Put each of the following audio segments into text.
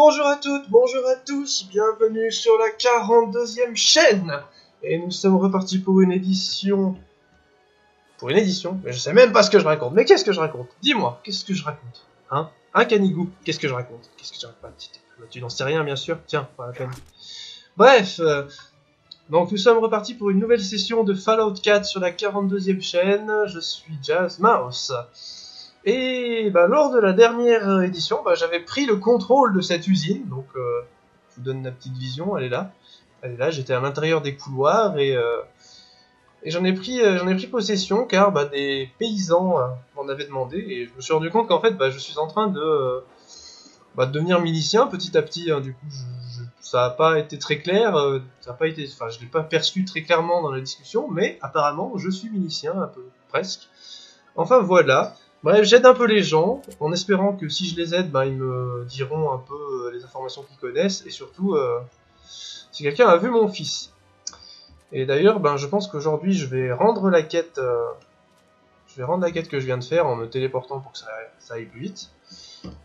Bonjour à toutes, bonjour à tous, bienvenue sur la 42e chaîne. Et nous sommes repartis pour une édition... mais je sais même pas ce que je raconte. Mais qu'est-ce que je raconte? Dis-moi, qu'est-ce que je raconte? Hein? Un canigou, qu'est-ce que je raconte? Qu'est-ce que je raconte? Tu n'en sais rien, bien sûr. Tiens, pas la peine. Bref, donc nous sommes repartis pour une nouvelle session de Fallout 4 sur la 42e chaîne. Je suis Jazz Mouse. Et bah, lors de la dernière édition, bah, j'avais pris le contrôle de cette usine. Donc je vous donne la petite vision, elle est là. Elle est là, j'étais à l'intérieur des couloirs et j'en ai pris possession car bah, des paysans m'en avaient demandé. Et je me suis rendu compte qu'en fait bah, je suis en train de devenir milicien petit à petit. Hein. Du coup, ça n'a pas été très clair, ça a pas été, enfin, je l'ai pas perçu très clairement dans la discussion, mais apparemment, je suis milicien, un peu, presque. Enfin, voilà. Bref, j'aide un peu les gens, en espérant que si je les aide, bah, ils me diront un peu les informations qu'ils connaissent, et surtout, si quelqu'un a vu mon fils. Et d'ailleurs, ben, je pense qu'aujourd'hui, je vais rendre la quête que je viens de faire en me téléportant pour que ça aille plus vite.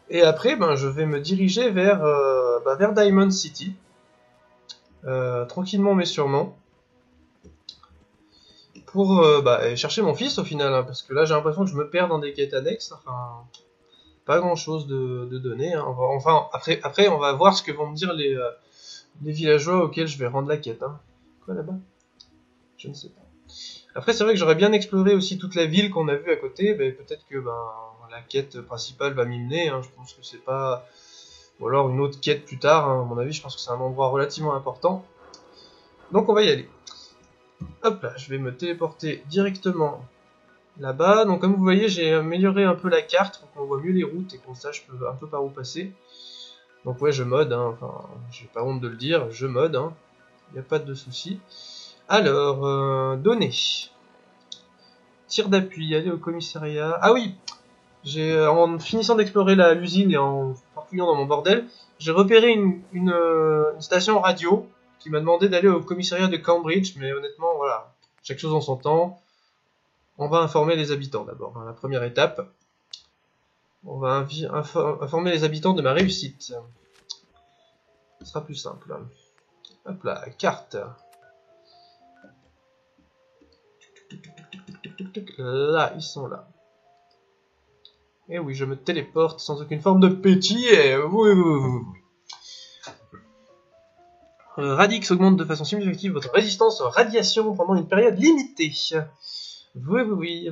Et après, ben, je vais me diriger vers Diamond City. Tranquillement mais sûrement. Pour chercher mon fils au final. Hein, parce que là, j'ai l'impression que je me perds dans des quêtes annexes. Enfin, pas grand chose de donner. Hein. Après, on va voir ce que vont me dire les villageois auxquels je vais rendre la quête. Hein. Quoi là-bas? Je ne sais pas. Après, c'est vrai que j'aurais bien exploré aussi toute la ville qu'on a vue à côté. Ben, peut-être que la quête principale va m'y mener. Hein. Je pense que c'est pas... Ou alors une autre quête plus tard. Hein. À mon avis, je pense que c'est un endroit relativement important. Donc on va y aller. Hop là, je vais me téléporter directement là-bas. Donc comme vous voyez, j'ai amélioré un peu la carte pour qu'on voit mieux les routes et qu'on sache un peu par où passer. Donc ouais, je mode. Hein. Enfin, j'ai pas honte de le dire, je mode. Hein. Y a pas de souci. Alors, données. Tir d'appui, aller au commissariat. Ah oui, en finissant d'explorer l'usine et en farfouillant dans mon bordel, j'ai repéré une station radio qui m'a demandé d'aller au commissariat de Cambridge, mais honnêtement, voilà, chaque chose en son temps. On va informer les habitants d'abord, hein, la première étape. On va informer les habitants de ma réussite. Ce sera plus simple. Hop là, carte. Là, ils sont là. Et oui, je me téléporte sans aucune forme de pétillet. Oui. Radix augmente de façon significative votre résistance aux radiations pendant une période limitée. Oui.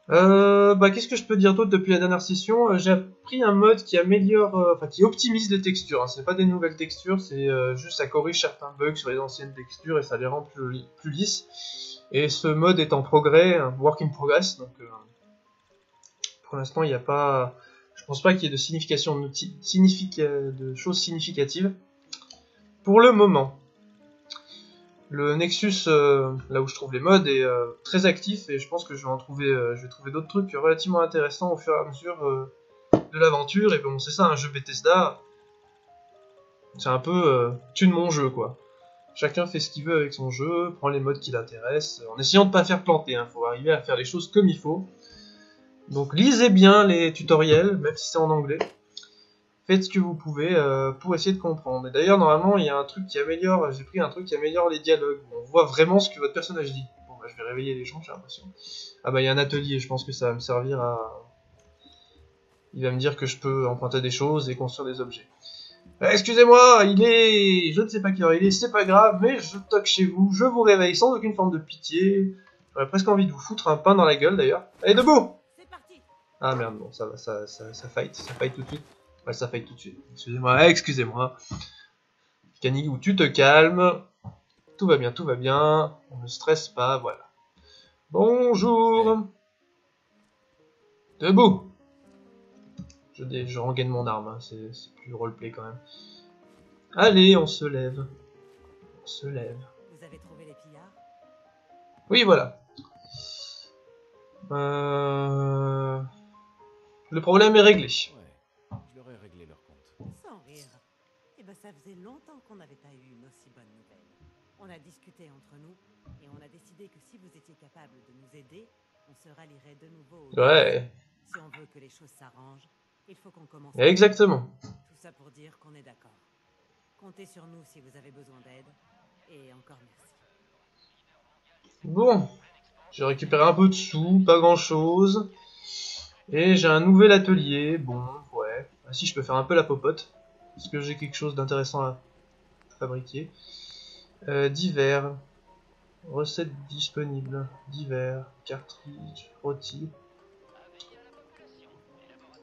Qu'est-ce que je peux dire d'autre depuis la dernière session? J'ai appris un mode qui améliore, qui optimise les textures. Hein. C'est pas des nouvelles textures, c'est juste ça corrige certains bugs sur les anciennes textures et ça les rend plus lisses. Et ce mode est en progrès, un work in progress, donc pour l'instant il n'y a pas, je pense pas qu'il y ait de choses significatives. Pour le moment. Le Nexus, là où je trouve les mods, est très actif et je pense que je vais trouver d'autres trucs relativement intéressants au fur et à mesure de l'aventure. Et bon, c'est ça, un jeu Bethesda, c'est un peu tue mon jeu, quoi. Chacun fait ce qu'il veut avec son jeu, prend les mods qui l'intéressent, en essayant de pas faire planter, hein, faut arriver à faire les choses comme il faut. Donc lisez bien les tutoriels, même si c'est en anglais. Faites ce que vous pouvez pour essayer de comprendre. Et d'ailleurs, normalement, il y a un truc qui améliore, j'ai pris un truc qui améliore les dialogues. On voit vraiment ce que votre personnage dit. Bon, bah, je vais réveiller les gens, j'ai l'impression. Ah bah, il y a un atelier, je pense que ça va me servir à... Il va me dire que je peux emprunter des choses et construire des objets. Excusez-moi, je ne sais pas quelle heure il est, c'est pas grave, mais je toque chez vous, je vous réveille sans aucune forme de pitié. J'aurais presque envie de vous foutre un pain dans la gueule, d'ailleurs. Allez, debout! Ah merde, bon, ça va, ça fight tout de suite. Ouais, ça fight tout de suite. Excusez-moi. Canigou, tu te calmes. Tout va bien. On ne stresse pas, voilà. Bonjour. Debout. Je rengaine mon arme, hein. C'est plus roleplay quand même. Allez, on se lève. Vous avez trouvé les pillards? Oui, voilà. Le problème est réglé. Ouais, je leur ai réglé leur compte. Sans rire. Eh ben, ça faisait longtemps qu'on n'avait pas eu une aussi bonne nouvelle. On a discuté entre nous et on a décidé que si vous étiez capable de nous aider, on se rallierait de nouveau. Ouais. Si on veut que les choses s'arrangent, il faut qu'on commence. Exactement. Tout ça pour dire qu'on est d'accord. Comptez sur nous si vous avez besoin d'aide. Et encore merci. Bon, j'ai récupéré un peu de sous, pas grand chose. Et j'ai un nouvel atelier, bon, ouais. Ah si, je peux faire un peu la popote. Parce que j'ai quelque chose d'intéressant à fabriquer. Divers. Recettes disponibles. Divers. Cartridge. Rôti.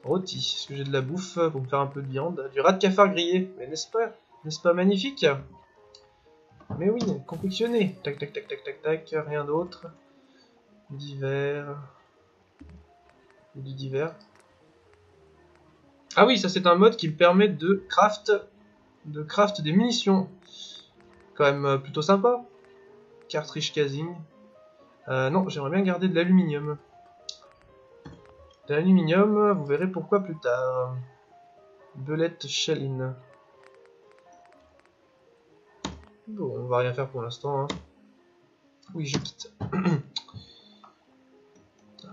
Rôti. Est-ce que j'ai de la bouffe pour me faire un peu de viande? Du rat de cafard grillé. Mais n'est-ce pas? N'est-ce pas magnifique? Mais oui, confectionné. Tac, tac, tac, tac, tac, tac. Rien d'autre. Divers. Du divers. Ah oui, ça c'est un mode qui me permet de craft des munitions. Quand même plutôt sympa. Cartridge casing. Non, j'aimerais bien garder de l'aluminium. De l'aluminium, vous verrez pourquoi plus tard. Belette shell-in. Bon, on va rien faire pour l'instant. Hein. Oui, je quitte.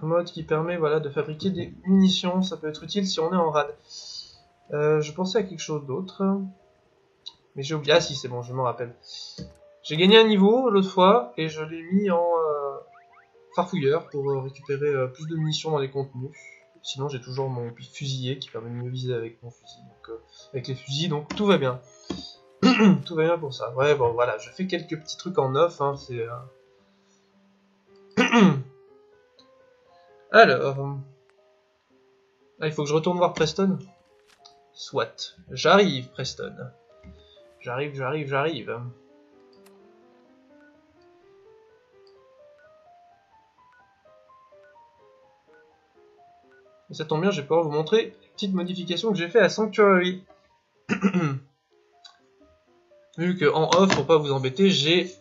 Un mode qui permet voilà, de fabriquer des munitions. Ça peut être utile si on est en rad. Je pensais à quelque chose d'autre. Mais j'ai oublié. Ah si, c'est bon, je m'en rappelle. J'ai gagné un niveau l'autre fois et je l'ai mis en farfouilleur pour récupérer plus de munitions dans les contenus. Sinon j'ai toujours mon fusilier qui permet de mieux viser avec mon fusil, donc avec les fusils, donc tout va bien. Tout va bien pour ça. Ouais bon voilà, je fais quelques petits trucs en off, hein, c'est... Alors... Ah, il faut que je retourne voir Preston. Soit. J'arrive Preston. J'arrive. Et ça tombe bien, je vais pouvoir vous montrer les petites modifications que j'ai fait à Sanctuary. Vu que en off, pour pas vous embêter, j'ai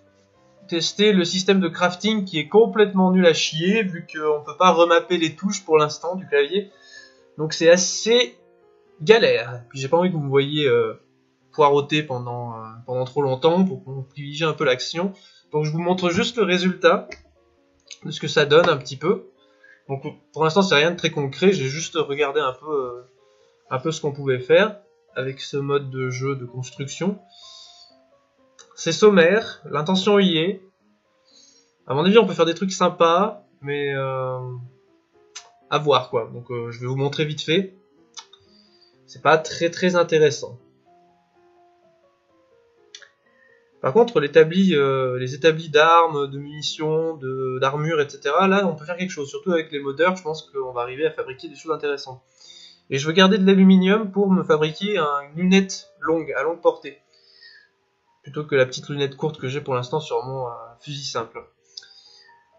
testé le système de crafting qui est complètement nul à chier, vu qu'on peut pas remapper les touches pour l'instant du clavier. Donc c'est assez galère. Puis j'ai pas envie que vous me voyiez poireauter pendant trop longtemps, pour qu'on privilégie un peu l'action. Donc je vous montre juste le résultat de ce que ça donne un petit peu. Donc pour l'instant c'est rien de très concret, j'ai juste regardé un peu ce qu'on pouvait faire avec ce mode de jeu de construction. C'est sommaire, l'intention y est. À mon avis on peut faire des trucs sympas, mais à voir quoi. Donc je vais vous montrer vite fait. C'est pas très intéressant. Par contre les établis d'armes, de munitions, d'armure, etc. Là on peut faire quelque chose, surtout avec les modeurs, je pense qu'on va arriver à fabriquer des choses intéressantes. Et je veux garder de l'aluminium pour me fabriquer une lunette longue, à longue portée. Plutôt que la petite lunette courte que j'ai pour l'instant sur mon fusil simple.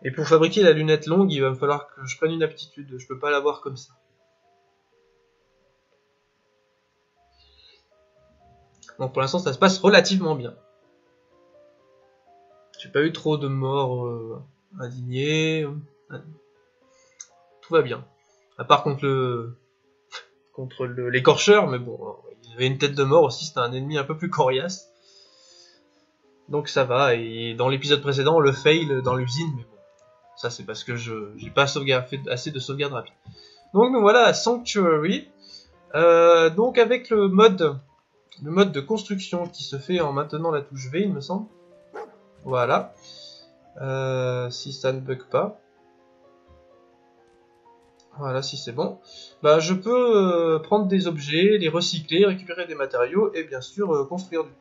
Et pour fabriquer la lunette longue, il va me falloir que je prenne une aptitude, je peux pas l'avoir comme ça. Donc pour l'instant ça se passe relativement bien. J'ai pas eu trop de morts indignées. Tout va bien. À part contre l'écorcheur, mais bon, il avait une tête de mort aussi, c'était un ennemi un peu plus coriace. Donc ça va, et dans l'épisode précédent, le fail dans l'usine, mais bon, ça c'est parce que j'ai pas fait assez de sauvegarde rapide. Donc nous voilà à Sanctuary, donc avec le mode de construction qui se fait en maintenant la touche V, il me semble. Voilà, si ça ne bug pas. Voilà, si c'est bon. Bah, je peux prendre des objets, les recycler, récupérer des matériaux et bien sûr construire du coup.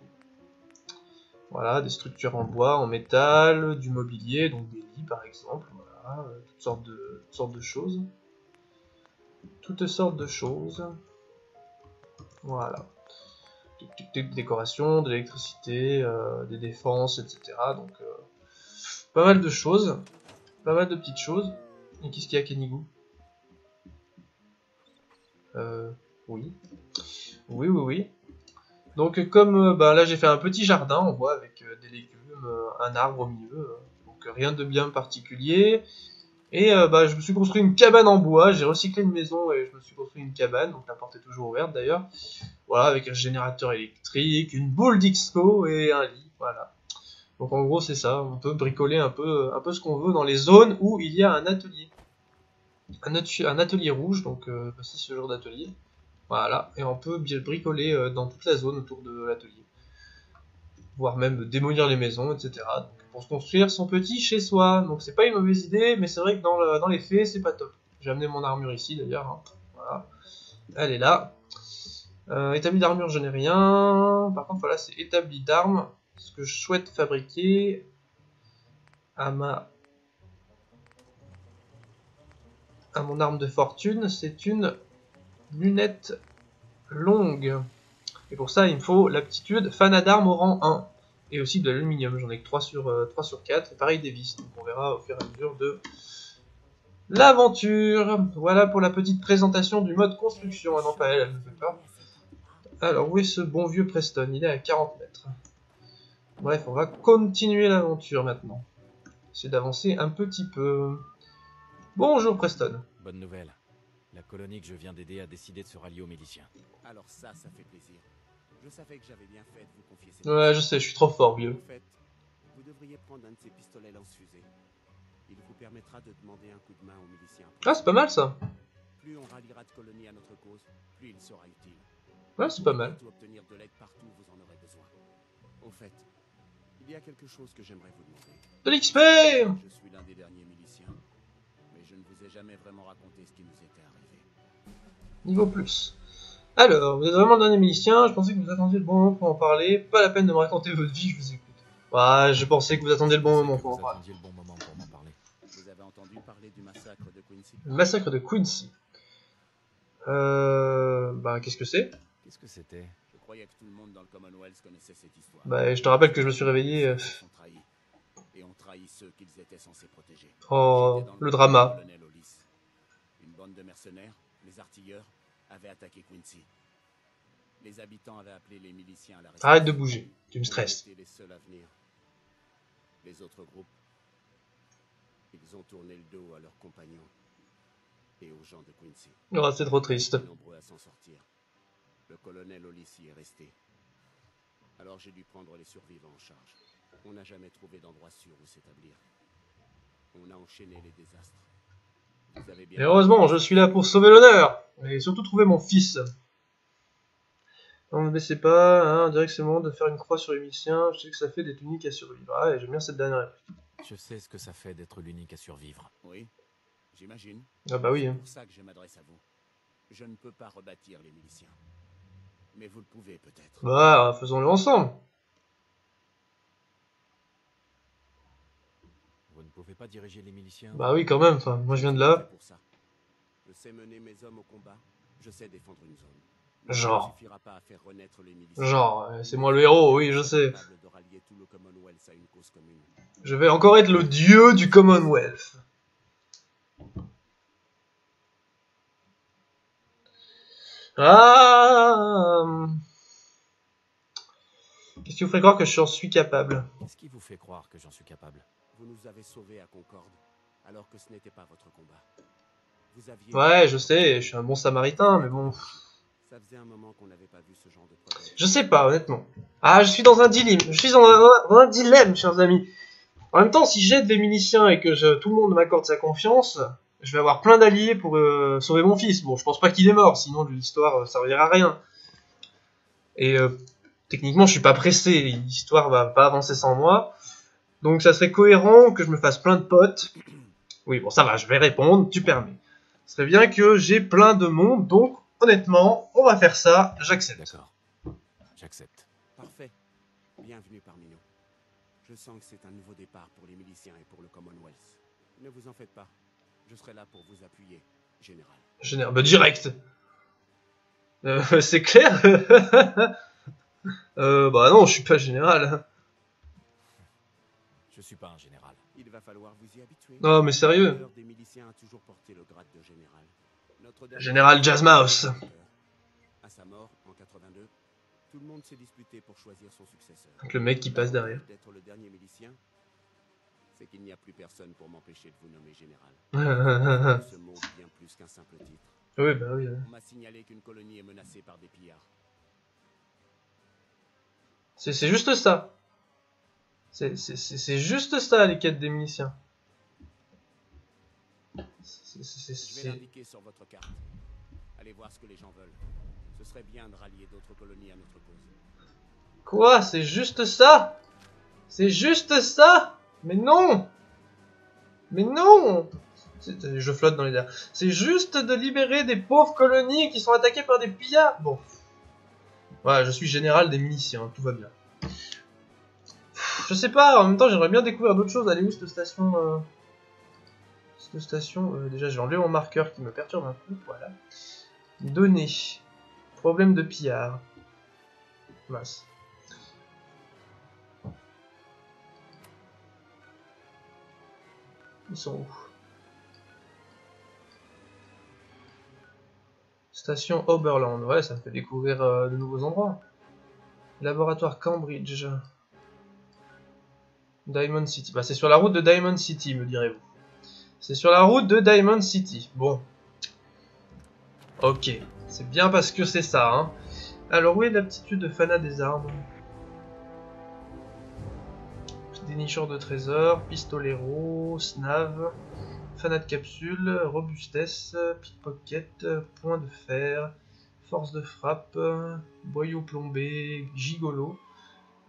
Voilà, des structures en bois, en métal, du mobilier, donc des lits par exemple, voilà, toutes sortes de choses. Toutes sortes de choses. Voilà. Des décorations, de l'électricité, des défenses, etc. Donc pas mal de choses. Pas mal de petites choses. Et qu'est-ce qu'il y a, Kenigou? Oui. Oui. Donc comme là j'ai fait un petit jardin, on voit, avec des légumes, un arbre au milieu, donc rien de bien particulier. Et je me suis construit une cabane en bois, j'ai recyclé une maison et je me suis construit une cabane, donc la porte est toujours ouverte d'ailleurs. Voilà, avec un générateur électrique, une boule d'Ixco et un lit, voilà. Donc en gros c'est ça, on peut bricoler un peu ce qu'on veut dans les zones où il y a un atelier. Un atelier rouge, donc voici ce genre d'atelier. Voilà, et on peut bricoler dans toute la zone autour de l'atelier. Voire même démolir les maisons, etc. Donc, pour se construire son petit chez soi. Donc c'est pas une mauvaise idée, mais c'est vrai que dans les faits, c'est pas top. J'ai amené mon armure ici d'ailleurs. Hein. Voilà. Elle est là. Établi d'armure, je n'ai rien. Par contre, voilà, c'est établi d'armes. Ce que je souhaite fabriquer à mon arme de fortune, c'est une lunette longue. Et pour ça, il me faut l'aptitude fanat d'armes au rang 1. Et aussi de l'aluminium. J'en ai que 3 sur 4. Et pareil des vis. Donc on verra au fur et à mesure de l'aventure. Voilà pour la petite présentation du mode construction. Ah non, pas elle, elle ne fait pas. Alors, où est ce bon vieux Preston? Il est à 40 mètres. Bref, on va continuer l'aventure maintenant. Essayer d'avancer un petit peu. Bonjour Preston. Bonne nouvelle. La colonie que je viens d'aider a décidé de se rallier aux miliciens. Alors ça fait plaisir. Je savais que j'avais bien fait de vous confier cette Ouais, je sais, je suis trop fort, vieux. En fait, vous devriez prendre un de ces pistolets lance-fusée. Il vous permettra de demander un coup de main aux miliciens. Ah, c'est pas mal ça. Plus on ralliera de colonies à notre cause, plus il sera utile. Ouais, c'est pas mal. Pour obtenir de l'aide partout où vous en aurez besoin. Au fait, il y a quelque chose que j'aimerais vous demander. De l'XP. Je suis l'un des derniers miliciens, mais je ne vous ai jamais vraiment raconté ce qui nous était arrivé. Niveau plus. Alors, vous êtes vraiment le dernier milicien, je pensais que vous attendiez le bon moment pour en parler. Pas la peine de me raconter votre vie, je vous écoute. Ouais, je pensais que vous attendiez le bon moment pour en parler. Vous avez entendu parler du massacre de Quincy? Le massacre de Quincy. Bah, qu'est-ce que c'est? Qu'est-ce que c'était? Je croyais que tout le monde dans le Commonwealth connaissait cette histoire. Bah, je te rappelle que je me suis réveillé. Ils sont trahis. Et ont trahi ceux qu'ils étaient censés protéger. Oh, J'étais dans le drama. colonel Hollis. Une bande de mercenaires, les artilleurs, avaient attaqué Quincy. Les habitants avaient appelé les miliciens à la rescousse. Arrête de bouger, tu me stresses. Ils étaient les seuls à venir. Les autres groupes, ils ont tourné le dos à leurs compagnons et aux gens de Quincy. Oh, c'est trop triste. Nombreux à s'en sortir. Le colonel Hollis y est resté. Alors j'ai dû prendre les survivants en charge. On n'a jamais trouvé d'endroit sûr où s'établir. On a enchaîné les désastres. Vous avez bien... Et heureusement, je suis là pour sauver l'honneur. Et surtout trouver mon fils. Non, ne baissez pas, hein, on dirait que c'est le moment de faire une croix sur les miliciens. Je sais que ça fait d'être unique à survivre. Ah, et j'aime bien cette dernière réplique. Je sais ce que ça fait d'être l'unique à survivre. Oui, j'imagine. Ah bah oui. C'est Hein. pour ça que je m'adresse à vous. Je ne peux pas rebâtir les miliciens. Mais vous le pouvez peut-être. Bah, faisons-le ensemble. Vous ne pouvez pas diriger les miliciens? Bah oui, quand même. Enfin, moi je viens de là. Pour ça. Je sais mener mes hommes au combat. Je sais défendre une zone. Genre. Ça ne suffira pas à faire renaître les miliciens. Genre, c'est moi le héros, oui, je sais. De rallier tout le Commonwealth à une cause commune. Je vais encore être le dieu du Commonwealth. Ah. Qu'est-ce qui vous ferait croire que j'en suis capable? Qu'est-ce qui vous fait croire que j'en suis capable? Vous nous avez sauvés à Concorde, alors que ce n'était pas votre combat. Vous aviez... Ouais, je sais, je suis un bon samaritain, mais bon... Ça faisait un moment qu'on n'avait pas vu ce genre de problème. Je sais pas, honnêtement. Ah, je suis dans un dilemme. Je suis dans un dilemme, chers amis. En même temps, si j'aide les miliciens et que tout le monde m'accorde sa confiance, je vais avoir plein d'alliés pour sauver mon fils. Bon, je pense pas qu'il est mort, sinon l'histoire servira à rien. Et techniquement, je suis pas pressé. L'histoire va pas avancer sans moi. Donc ça serait cohérent que je me fasse plein de potes. Oui, bon, ça va, je vais répondre, tu permets. Ce serait bien que j'ai plein de monde, donc... Honnêtement, on va faire ça, j'accepte. D'accord, j'accepte. Parfait. Bienvenue parmi nous. Je sens que c'est un nouveau départ pour les miliciens et pour le Commonwealth. Ne vous en faites pas. Je serai là pour vous appuyer, général. Général, bah direct. C'est clair. Bah non, je suis pas général. Je suis pas un général. Il va falloir vous y habituer. Non, mais sérieux. L'heure des miliciens a toujours porté le grade de général. Général Jazzmouse. À sa mort, en 82, tout le monde s'est disputé pour choisir son successeur. Donc le mec qui passe derrière. D'être le dernier milicien, c'est qu'il n'y a plus personne pour m'empêcher de vous nommer général. Ce mot bien plus qu'un simple titre. Oui, bah oui. On m'a signalé qu'une colonie est menacée par des pillards. C'est juste ça. C'est juste ça, les quêtes des miliciens. Je vais l'indiquer sur votre carte. Allez voir ce que les gens veulent. Ce serait bien de rallier d'autres colonies à notre cause. Quoi? C'est juste ça? C'est juste ça? Mais non! Mais non! Je flotte dans les airs. C'est juste de libérer des pauvres colonies qui sont attaquées par des pillards. Bon. Voilà, je suis général des miliciens, tout va bien. Je sais pas, en même temps j'aimerais bien découvrir d'autres choses. Elle est où cette station déjà j'ai enlevé mon marqueur qui me perturbe un peu, voilà. Données. Problème de pillard. Mince. Ils sont où? Station Oberland, ouais, ça me fait découvrir de nouveaux endroits. Laboratoire Cambridge. Diamond City. Bah, c'est sur la route de Diamond City, me direz-vous. C'est sur la route de Diamond City. Bon. Ok. C'est bien parce que c'est ça, hein. Alors, où est l'aptitude de Fana des armes? Dénicheur de trésors, pistolero, snav, Fana de capsule, robustesse, pickpocket, point de fer, force de frappe, boyau plombé, gigolo,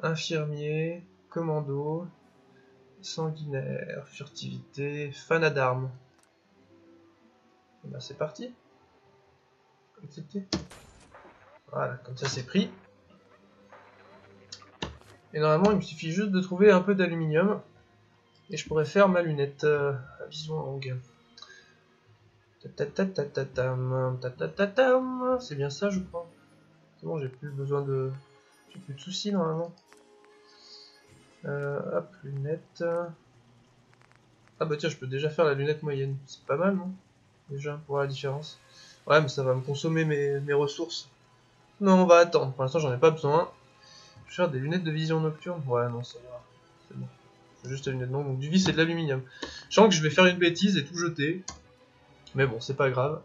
infirmier, commando, sanguinaire, furtivité, Fana d'armes. Ben c'est parti. Accepter. Voilà, comme ça c'est pris. Et normalement il me suffit juste de trouver un peu d'aluminium. Et je pourrais faire ma lunette à vision longue. C'est bien ça je crois. C'est bon, j'ai plus besoin de... J'ai plus de soucis normalement. Hop, lunette. Ah bah tiens, je peux déjà faire la lunette moyenne. C'est pas mal, non? Déjà, pour voir la différence. Ouais, mais ça va me consommer mes ressources. Non, on va attendre. Pour l'instant, j'en ai pas besoin. Je vais faire des lunettes de vision nocturne. Ouais, non, ça va. C'est bon. C'est juste la lunette. Non, donc du vis, c'est de l'aluminium. Je sens que je vais faire une bêtise et tout jeter. Mais bon, c'est pas grave.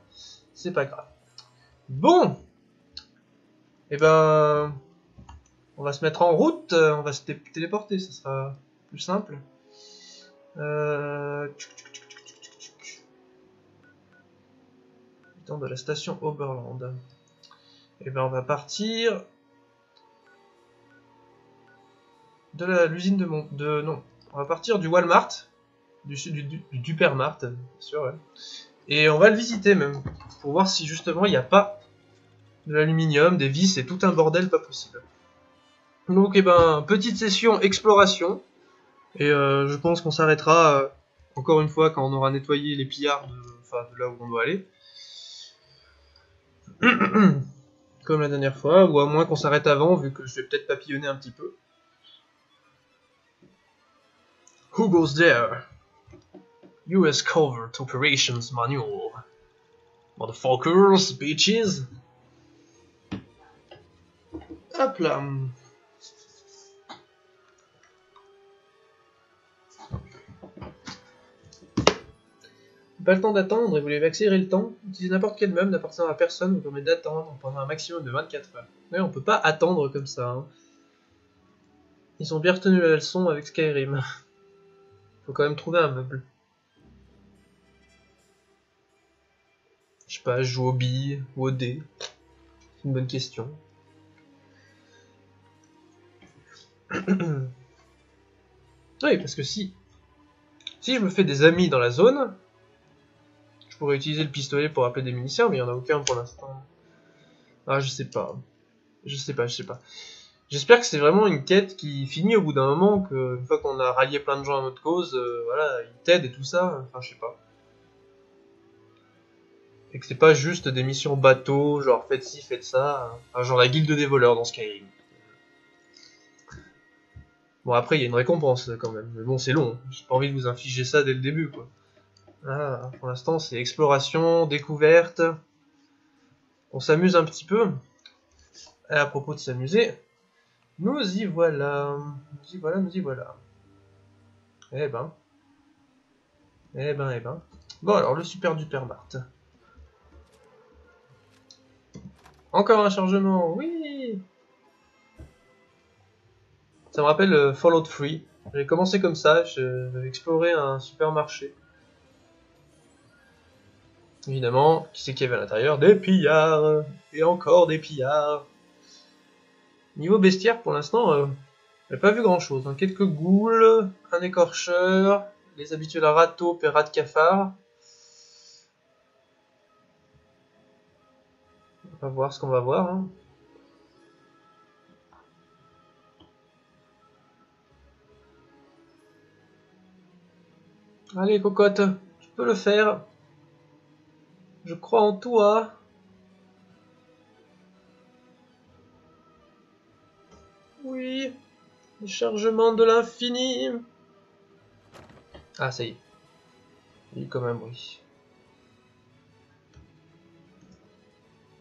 C'est pas grave. Bon! Et ben... On va se mettre en route. On va se téléporter. Ça sera plus simple. De la station Oberland. Et ben on va partir de l'usine de non, on va partir du Walmart, du Dupermart, bien sûr, ouais. Et on va le visiter même pour voir si justement il n'y a pas de l'aluminium, des vis et tout un bordel pas possible. Donc et ben petite session exploration et je pense qu'on s'arrêtera encore une fois quand on aura nettoyé les pillards de là où on doit aller. Comme la dernière fois, ou à moins qu'on s'arrête avant, vu que je vais peut-être papillonner un petit peu. Who goes there? US Covert Operations Manual. Motherfuckers, bitches. Hop là. Pas le temps d'attendre et vous voulez accélérer le temps? Utilisez n'importe quel meuble n'appartenant à personne vous permet d'attendre pendant un maximum de 24 heures. Ouais, on peut pas attendre comme ça. Hein. Ils ont bien retenu la leçon avec Skyrim. Faut quand même trouver un meuble. Je sais pas, je joue aux billes ou aux dés. C'est une bonne question. Oui, parce que si je me fais des amis dans la zone, je pourrais utiliser le pistolet pour appeler des munitions, mais il n'y en a aucun pour l'instant. Ah, je sais pas. J'espère que c'est vraiment une quête qui finit au bout d'un moment, qu'une fois qu'on a rallié plein de gens à notre cause, voilà, ils t'aident et tout ça, enfin je sais pas. Et que c'est pas juste des missions bateau, genre faites ci, faites ça, enfin, genre la guilde des voleurs dans Skyrim. Bon après il y a une récompense quand même, mais bon c'est long, j'ai pas envie de vous infliger ça dès le début quoi. Ah, pour l'instant c'est exploration, découverte, on s'amuse un petit peu. Et à propos de s'amuser, nous y voilà. Eh ben. Bon alors, le super duper Mart. Encore un chargement, oui. Ça me rappelle Fallout 3. J'ai commencé comme ça, j'ai exploré un supermarché. Évidemment, qui c'est qu'il y avait à l'intérieur? Des pillards. Et encore des pillards. Niveau bestiaire, pour l'instant, j'ai pas vu grand chose. Hein. Quelques ghouls, un écorcheur, les habituels rataupes et rats de cafard. On va voir ce qu'on va voir. Hein. Allez, cocotte, tu peux le faire. Je crois en toi. Oui. Les chargements de l'infini. Ah, ça y est. Il y a comme un bruit.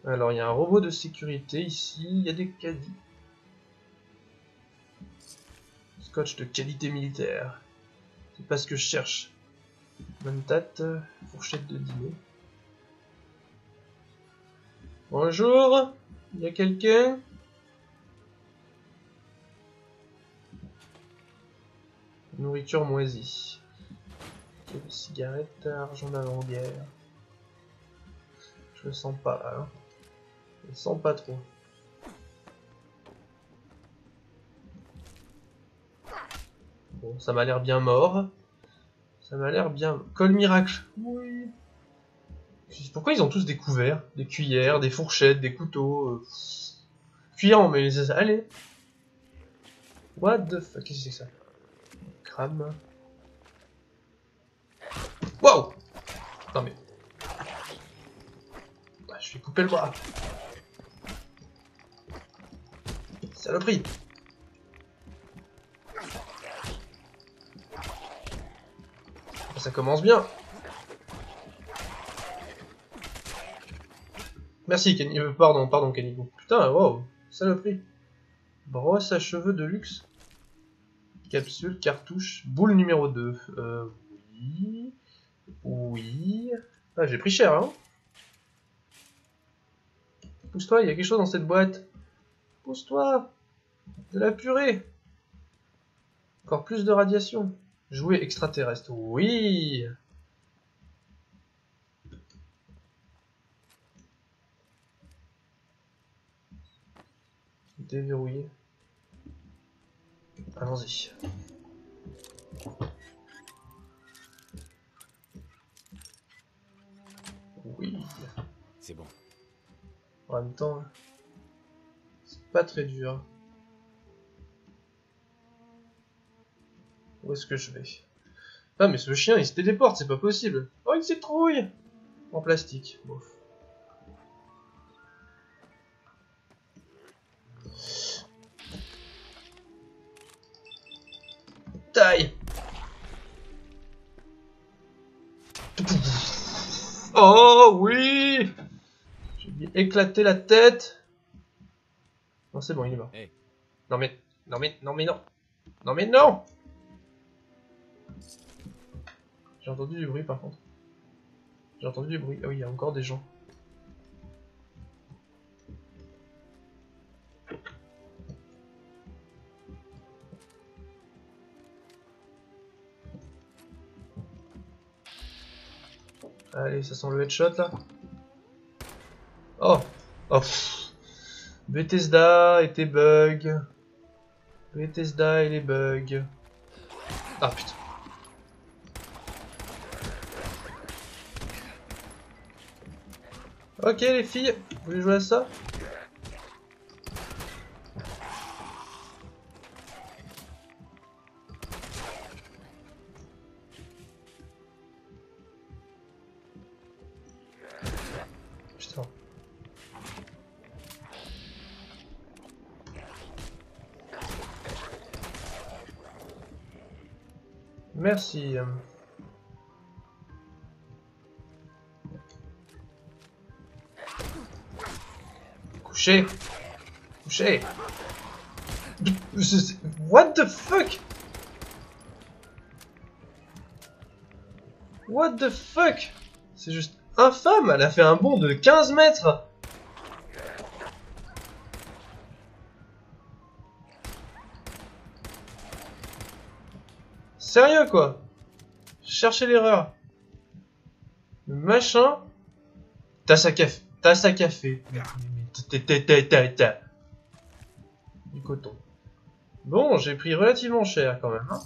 Alors, il y a un robot de sécurité ici. Il y a des caddies. Scotch de qualité militaire. C'est pas ce que je cherche. Mentat, fourchette de dîner. Bonjour. Il y a quelqu'un? Nourriture moisie. Cigarette, argent d'avant-guerre. Je le sens pas là. Hein. Je le sens pas trop. Bon, ça m'a l'air bien mort. Ça m'a l'air bien... Col miracle. Oui. Pourquoi ils ont tous des couverts, des cuillères, des fourchettes, des couteaux Cuillère, on met les... Allez. What the fuck? Qu'est-ce que c'est que ça? Crame. Wow. Non mais... Je vais couper le bras. Saloperie. Ça commence bien. Merci, pardon, Canigo. Putain, wow, saloperie. Brosse à cheveux de luxe. Capsule, cartouche, boule numéro 2. Oui. Oui. Ah, j'ai pris cher, hein. Pousse-toi, il y a quelque chose dans cette boîte. Pousse-toi. De la purée. Encore plus de radiation. Jouet extraterrestre. Oui. Déverrouiller. Allons-y. Oui. C'est bon. En même temps, c'est pas très dur. Où est-ce que je vais? Ah mais ce chien il se téléporte, c'est pas possible. Oh une citrouille en plastique. Bof. Taille. Oh oui. J'ai lui éclaté la tête. Non c'est bon, il est mort. Hey. Non mais non. Non mais non. J'ai entendu du bruit par contre. J'ai entendu du bruit. Ah oui, il y a encore des gens. Allez, ça sent le headshot là. Oh. Oh. Pff. Bethesda et tes bugs. Bethesda et les bugs. Ah putain. Ok les filles, vous voulez jouer à ça? Putain. Merci. Couché. Couché. What the fuck? What the fuck? C'est juste infâme, elle a fait un bond de 15 mètres. Sérieux quoi? Cherchez l'erreur. Le machin Tasse à café. Tasse à café. Du coton. Bon, j'ai pris relativement cher quand même. Hein.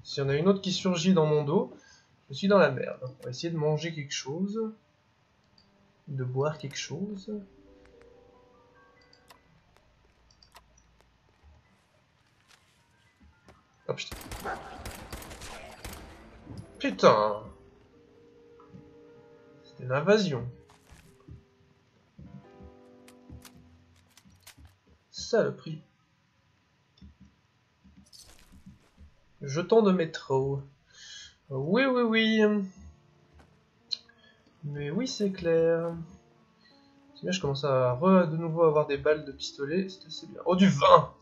S'il y en a une autre qui surgit dans mon dos, je suis dans la merde. On va essayer de manger quelque chose. De boire quelque chose. Oh putain. Putain. C'était l'invasion. Saloperie. Jeton de métro. Oui, oui, oui. Mais oui, c'est clair. C'est bien, je commence à de nouveau avoir des balles de pistolet. C'est assez bien. Oh, du vin!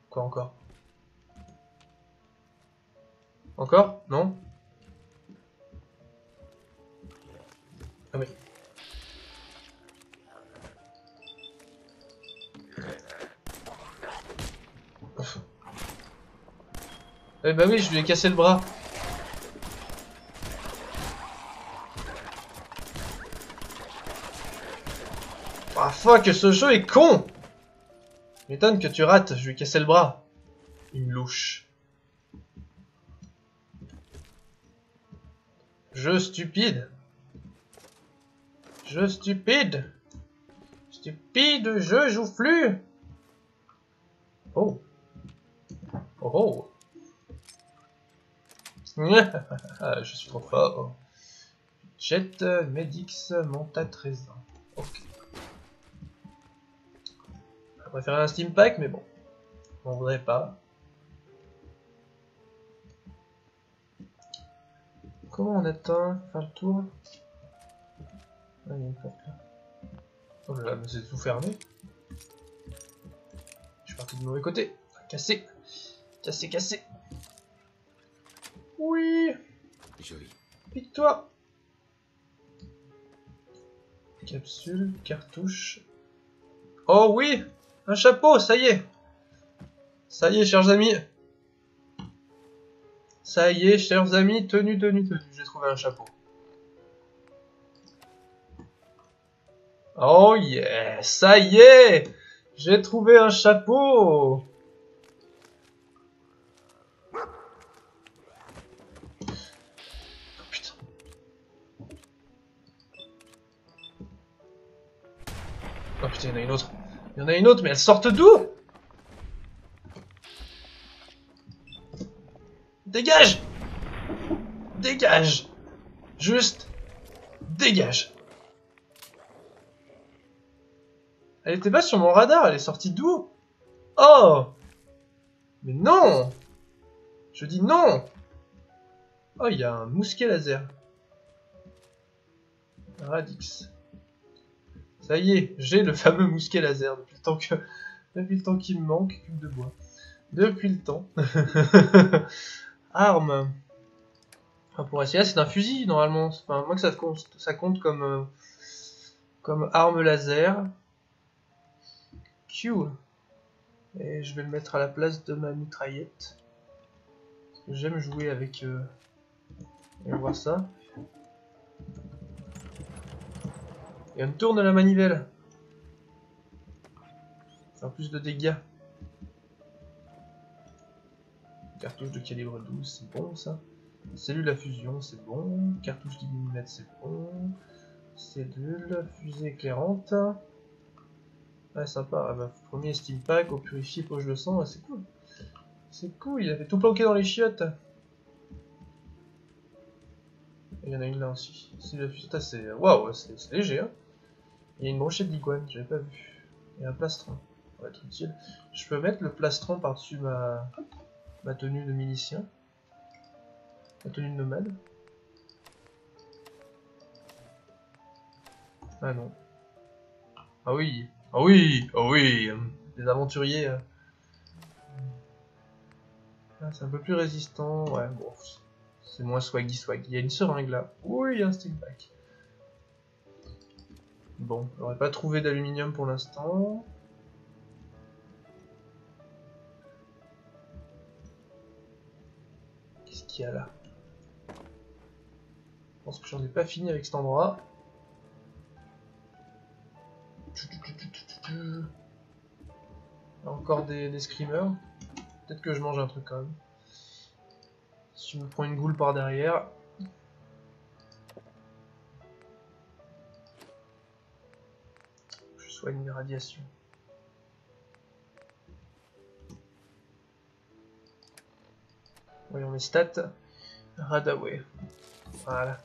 Quoi encore? Encore? Non? Ah oui. Eh bah oui, je lui ai cassé le bras. Ah fuck, ce jeu est con! M'étonne que tu rates, je lui ai cassé le bras. Une louche. Jeu stupide. Jeu stupide. Stupide jeu joufflu. Oh. Oh oh. Je suis trop fort. Jet, Medix, Monta 13 ans. Ok. Je préférais un Steam Pack, mais bon. On voudrait pas. Comment on atteint? Faire le tour? Ah, il y a une porte là. Oh là là, mais c'est tout fermé. Je suis parti du mauvais côté. Cassé. Cassé, cassé. Oui. Joli. Pique-toi. Capsule, cartouche. Oh oui. Un chapeau, ça y est. Ça y est, chers amis. Ça y est, chers amis. Tenue. J'ai trouvé un chapeau. Oh yeah. Ça y est. J'ai trouvé un chapeau. Oh putain, il y en a une autre. Il y en a une autre, mais elles sortent d'où? Dégage! Dégage! Juste, dégage! Elle était pas sur mon radar, elle est sortie d'où? Oh! Mais non! Je dis non! Oh, il y a un mousquet laser. Un Radix. Ça y est, j'ai le fameux mousquet laser depuis le temps qu'il me manque, cube de bois. Depuis le temps. Arme. Enfin, pour essayer, c'est un fusil normalement. Enfin, moi que ça compte comme arme laser. Q. Et je vais le mettre à la place de ma mitraillette. Parce que j'aime jouer avec... Et on voit ça. Et on tourne la manivelle. Faire plus de dégâts. Cartouche de calibre 12, c'est bon ça. Cellule à fusion, c'est bon. Cartouche 10 mm, c'est bon. Cellule, fusée éclairante. Ah, sympa. Ah, bah, premier Steam Pack, au purifié, poche de sang, ah, c'est cool. C'est cool, il avait tout planqué dans les chiottes. Il y en a une là aussi. Cellule à fusion, c'est. Waouh, c'est léger, hein. Il y a une brochette d'iguane, j'avais pas vu. Et un plastron. Ça va être utile. Je peux mettre le plastron par-dessus ma tenue de milicien. Ma tenue de nomade. Ah non. Ah oui. Ah oui. Ah oui. Les aventuriers. Ah, c'est un peu plus résistant. Ouais, bon. C'est moins swaggy. Il y a une seringue là. Oui, il y a un Steam Pack. Bon, j'aurais pas trouvé d'aluminium pour l'instant. Qu'est-ce qu'il y a là? pense que j'en ai pas fini avec cet endroit. Encore des screamers. Peut-être que je mange un truc quand même. Si je me prends une goule par derrière. Je soigne les radiations. Voyons mes stats. Radaway. Voilà.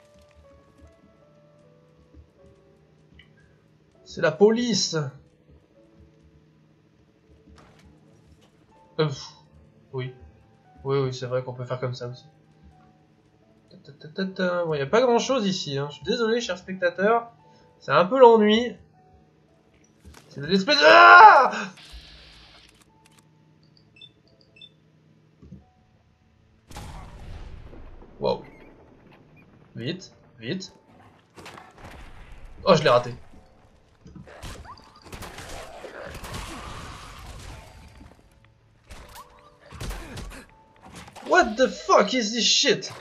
C'est la police. Oui. Oui, c'est vrai qu'on peut faire comme ça aussi. Bon, y a pas grand chose ici. Hein. Je suis désolé, chers spectateurs. C'est un peu l'ennui. C'est de l'espèce de... Ah! Wow. Vite, vite. Oh, je l'ai raté. What the fuck is this shit?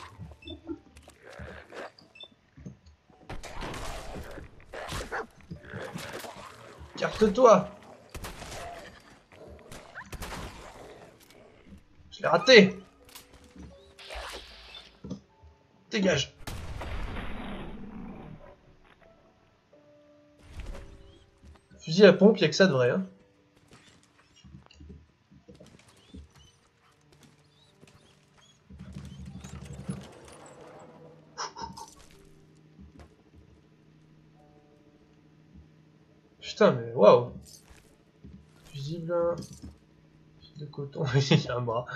Carte-toi. Je l'ai raté. Dégage. Fusil à pompe, y'a que ça de vrai, hein. Putain, mais waouh! Fusible. De coton, il y a un bras.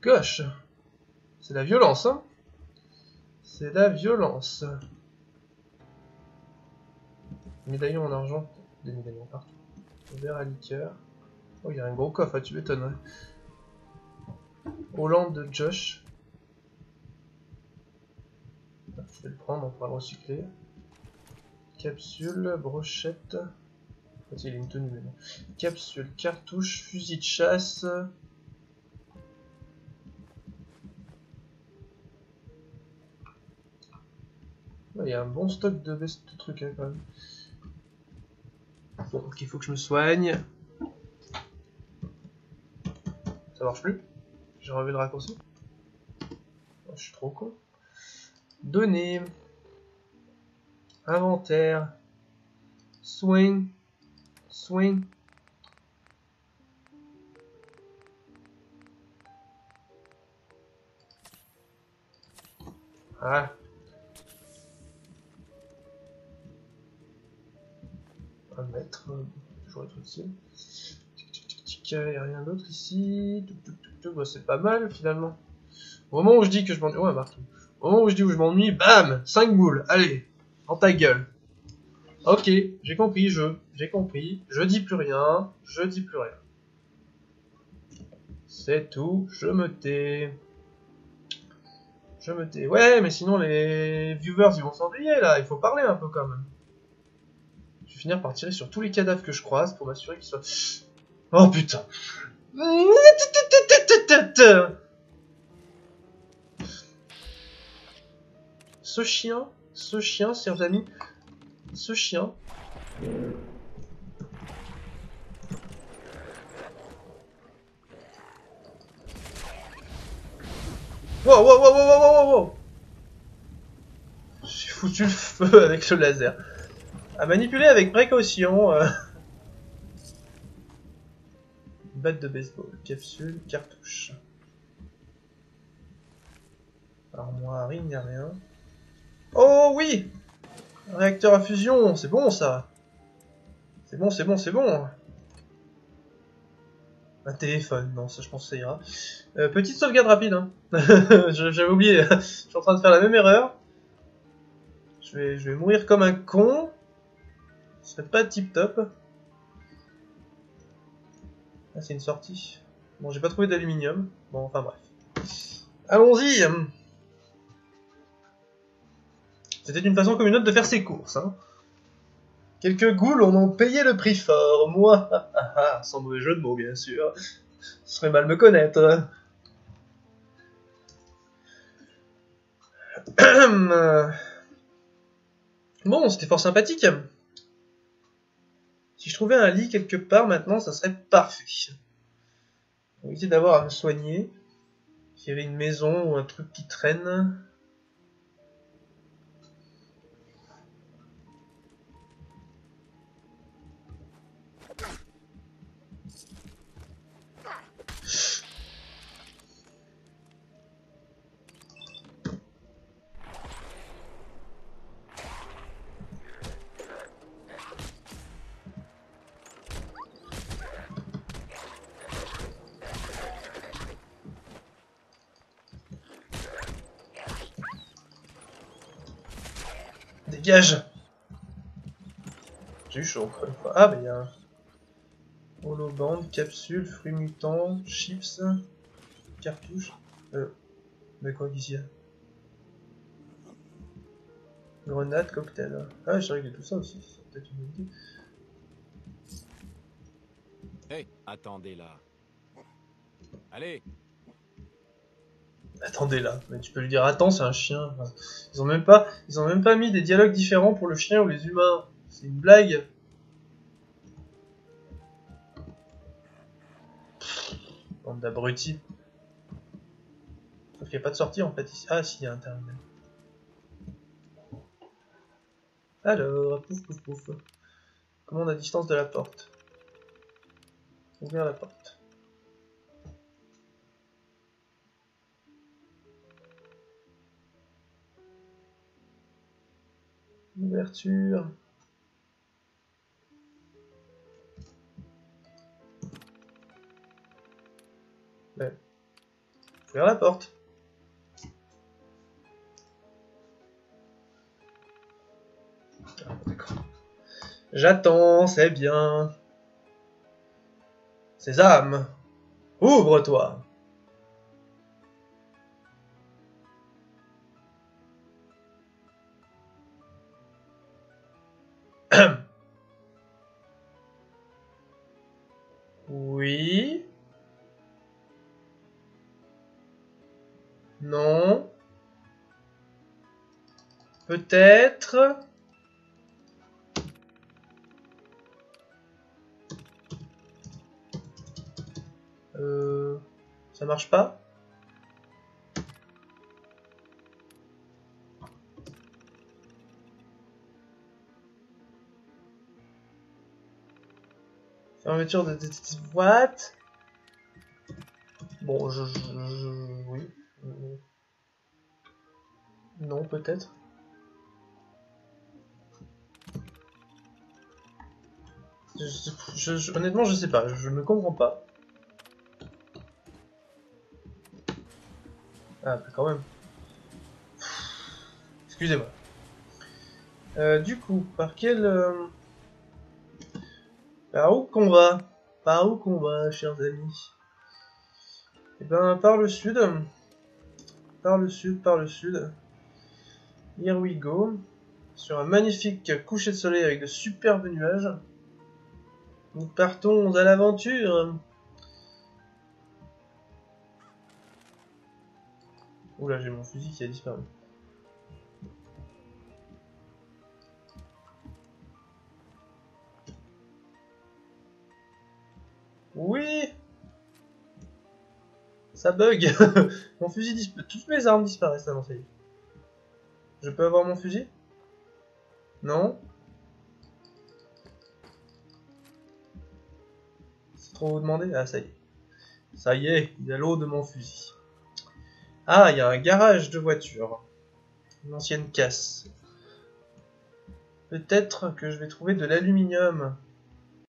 Gosh! C'est la violence, hein? C'est la violence. Médaillon en argent. Des médaillons partout. Verre à liqueur. Oh, il y a un gros coffre, tu m'étonnes. Hollande de Josh. Je vais le prendre, on pourra le recycler. Capsule, brochette. Il y a une tenue mais non. Capsule, cartouche, fusil de chasse. Il y a un bon stock de trucs hein, quand même. Bon, ok, il faut que je me soigne. Ça marche plus. J'ai enlevé le raccourci. Oh, je suis trop con. Données. Inventaire. Swing. Swing. Ah. Un mètre. Toujours être utile. Il n'y a rien d'autre ici. Bah, c'est pas mal finalement. Au moment où je dis que je m'ennuie. Ouais, marqué. Au moment où je dis où je m'ennuie, bam 5 boules. Allez. Dans ta gueule. Ok, j'ai compris, j'ai compris. Je dis plus rien. Je dis plus rien. C'est tout. Je me tais. Je me tais. Ouais, mais sinon les viewers ils vont s'ennuyer là. Il faut parler un peu quand même. Je vais finir par tirer sur tous les cadavres que je croise pour m'assurer qu'ils soient... Oh putain. Ce chien, chers amis, ce chien. Wow. J'ai foutu le feu avec le laser. À manipuler avec précaution. Batte de baseball, capsule, cartouche. Armoire, il n'y a rien. Oh oui! Réacteur à fusion, c'est bon ça. C'est bon. Un téléphone, non, ça je pense que ça ira. Petite sauvegarde rapide, hein. J'avais oublié, je suis en train de faire la même erreur. Je vais mourir comme un con. Ce serait pas tip top. Ah, c'est une sortie. Bon, j'ai pas trouvé d'aluminium. Bon, enfin bref. Allons-y. C'était une façon comme une autre de faire ses courses, hein. Quelques ghouls en ont payé le prix fort. Moi, sans mauvais jeu de mots, bien sûr. Ce serait mal me connaître. Bon, c'était fort sympathique. Si je trouvais un lit quelque part maintenant, ça serait parfait. Pour éviter d'avoir à me soigner. S'il y avait une maison ou un truc qui traîne. Dégage! J'ai eu chaud encore une fois. Ah, mais il y a un holoband, capsule, fruits mutants, chips, cartouche. Mais quoi qu'ici y a? Grenade, cocktail. Ah, j'ai réglé tout ça aussi. C'est peut-être une idée. Hey, attendez là. Allez. Attendez là, mais tu peux lui dire attends, c'est un chien. Enfin, ils ont même pas mis des dialogues différents pour le chien ou les humains. C'est une blague. Bande d'abrutis. Sauf qu'il n'y a pas de sortie en fait ici. Ah si, il y a un terminal. Alors, pouf pouf pouf. Commande à distance de la porte. Ouvrir la porte. Ouverture. Ouais. Ouvrir la porte. Ah, d'accord. J'attends, c'est bien. Sésame, ouvre-toi. Oui. Non. Peut-être. Ça marche pas? Fermeture de... What? Bon, oui. Non, peut-être. Honnêtement, je sais pas. Je ne comprends pas. Ah, bah, quand même. Excusez-moi. Du coup, par quel... Par où qu'on va? Par où qu'on va, chers amis? Eh ben, par le sud. Par le sud, par le sud. Here we go. Sur un magnifique coucher de soleil avec de superbes nuages. Nous partons à l'aventure. Oula, j'ai mon fusil qui a disparu. Oui! Ça bug! Mon fusil disparaît. Toutes mes armes disparaissent là, non, ça y est. Je peux avoir mon fusil? Non? C'est trop vous demander? Ah, ça y est. Ça y est, il y a l'eau de mon fusil. Ah, il y a un garage de voiture. Une ancienne casse. Peut-être que je vais trouver de l'aluminium.